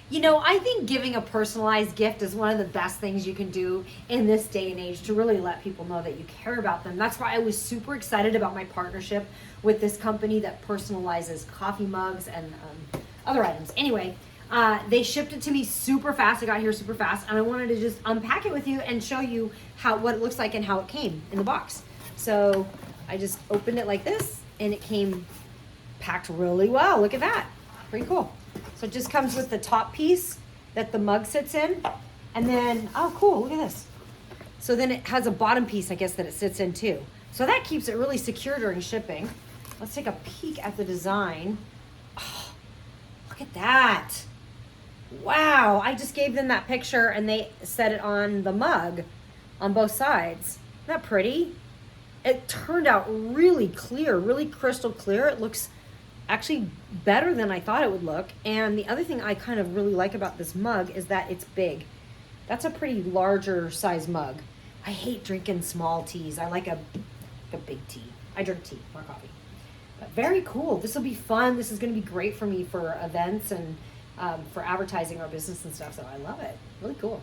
You know, I think giving a personalized gift is one of the best things you can do in this day and age to really let people know that you care about them. That's why I was super excited about my partnership with this company that personalizes coffee mugs and other items. Anyway, they shipped it to me super fast. It got here super fast, and I wanted to just unpack it with you and show you what it looks like and how it came in the box. So I just opened it like this, and it came packed really well. Look at that. Pretty cool. So it just comes with the top piece that the mug sits in. And then, oh cool, look at this. So then it has a bottom piece, I guess, that it sits in too. So that keeps it really secure during shipping. Let's take a peek at the design. Oh, look at that. Wow, I just gave them that picture and they set it on the mug on both sides. Isn't that pretty? It turned out really clear, really crystal clear. It looks actually better than I thought it would look. And the other thing I kind of really like about this mug is that it's big. That's a pretty larger size mug. I hate drinking small teas. I like a big tea. I drink tea, not coffee. But very cool. This will be fun. This is going to be great for me for events and for advertising our business and stuff. So I love it. Really cool.